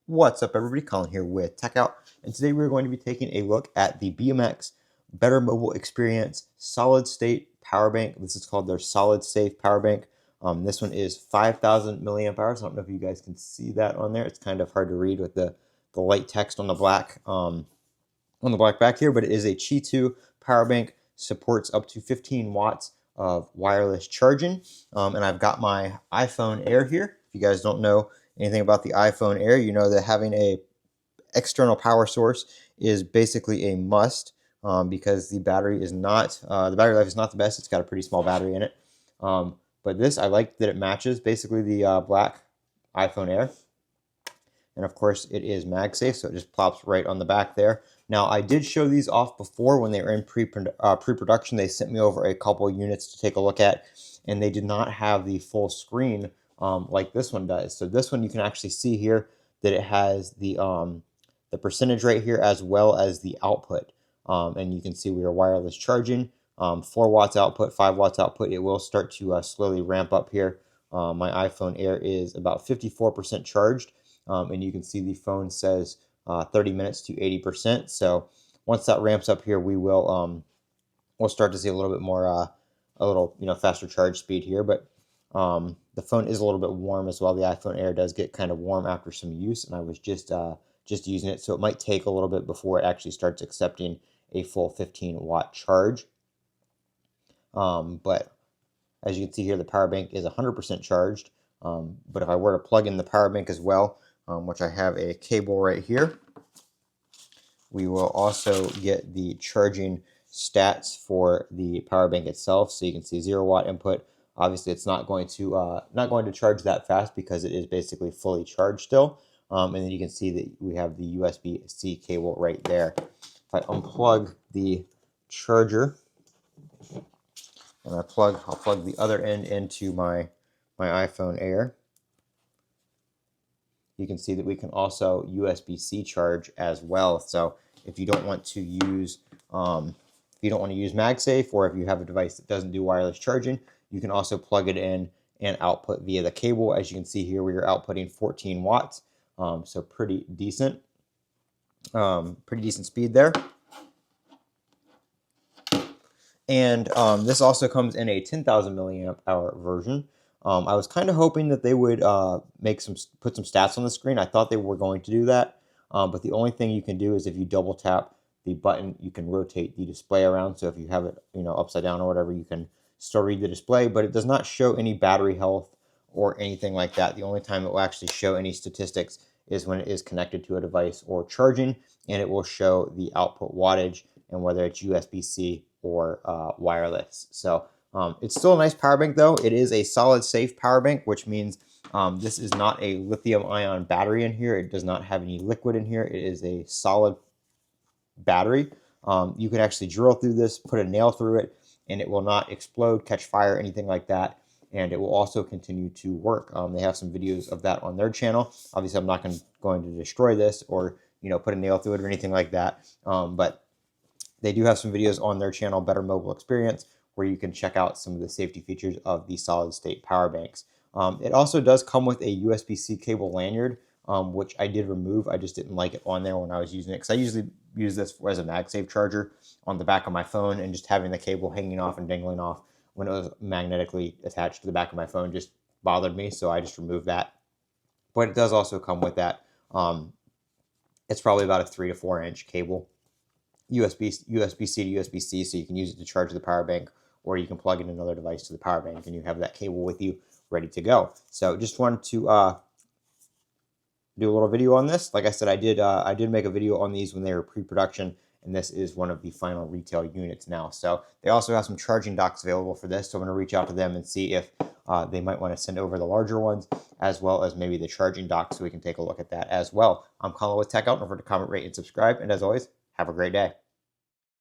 What's up, everybody? Colin here with Techout, and today we're going to be taking a look at the BMX Better Mobile Experience Solid State Power Bank. This is called their SolidSafe Power Bank. This one is 5,000 milliamp hours. I don't know if you guys can see that on there. It's kind of hard to read with the light text on the black back here, but it is a Qi2 power bank. Supports up to 15 watts of wireless charging, and I've got my iPhone Air here. If you guys don't know anything about the iPhone Air, you know that having a external power source is basically a must, because the battery is not the battery life is not the best. It's got a pretty small battery in it, but this, I like that it matches basically the black iPhone Air, and of course it is MagSafe, so it just plops right on the back there. Now, I did show these off before when they were in pre-production. They sent me over a couple units to take a look at, and they did not have the full screen like this one does. So this one, you can actually see here that it has the percentage right here, as well as the output. And you can see we are wireless charging, 4 watts output, 5 watts output. It will start to slowly ramp up here. My iPhone Air is about 54% charged, and you can see the phone says 30 minutes to 80%. So once that ramps up here, we will we'll start to see a little bit more a little faster charge speed here. But the phone is a little bit warm as well. The iPhone Air does get kind of warm after some use, and I was just using it, so it might take a little bit before it actually starts accepting a full 15-watt charge. But as you can see here, the power bank is 100% charged. But if I were to plug in the power bank as well, which I have a cable right here, we will also get the charging stats for the power bank itself. So you can see 0-watt input. Obviously, it's not going to charge that fast because it is basically fully charged still. And then you can see that we have the USB-C cable right there. If I unplug the charger and I'll plug the other end into my iPhone Air, you can see that we can also USB-C charge as well. So if you don't want to use MagSafe, or if you have a device that doesn't do wireless charging, you can also plug it in and output via the cable. As you can see here, we are outputting 14 watts, so pretty decent speed there. And this also comes in a 10,000 milliamp hour version. I was kind of hoping that they would put some stats on the screen. I thought they were going to do that, but the only thing you can do is if you double tap the button, you can rotate the display around. So if you have it, upside down or whatever, you can still read the display, but it does not show any battery health or anything like that. The only time it will actually show any statistics is when it is connected to a device or charging, and it will show the output wattage and whether it's USB-C or wireless. So it's still a nice power bank, though. It is a SolidSafe power bank, which means this is not a lithium-ion battery in here. It does not have any liquid in here. It is a solid battery. You can actually drill through this, put a nail through it, and it will not explode, catch fire, anything like that. And it will also continue to work. They have some videos of that on their channel. Obviously, I'm not going to destroy this or put a nail through it or anything like that. But they do have some videos on their channel, Better Mobile Experience, where you can check out some of the safety features of the solid-state power banks. It also does come with a USB-C cable lanyard, which I did remove. I just didn't like it on there when I was using it, because I usually use this as a MagSafe charger on the back of my phone, and just having the cable hanging off and dangling off when it was magnetically attached to the back of my phone just bothered me, so I just removed that. But it does also come with that. It's probably about a 3 to 4 inch cable, USB-C to USB-C, so you can use it to charge the power bank, or you can plug in another device to the power bank, and you have that cable with you ready to go. So just wanted to do a little video on this. Like I said, I did make a video on these when they were pre-production, and this is one of the final retail units now. So they also have some charging docks available for this, so I'm going to reach out to them and see if they might want to send over the larger ones, as well as maybe the charging dock, so we can take a look at that as well. I'm Colin with Techout. Don't forget to comment, rate, and subscribe, and as always, have a great day.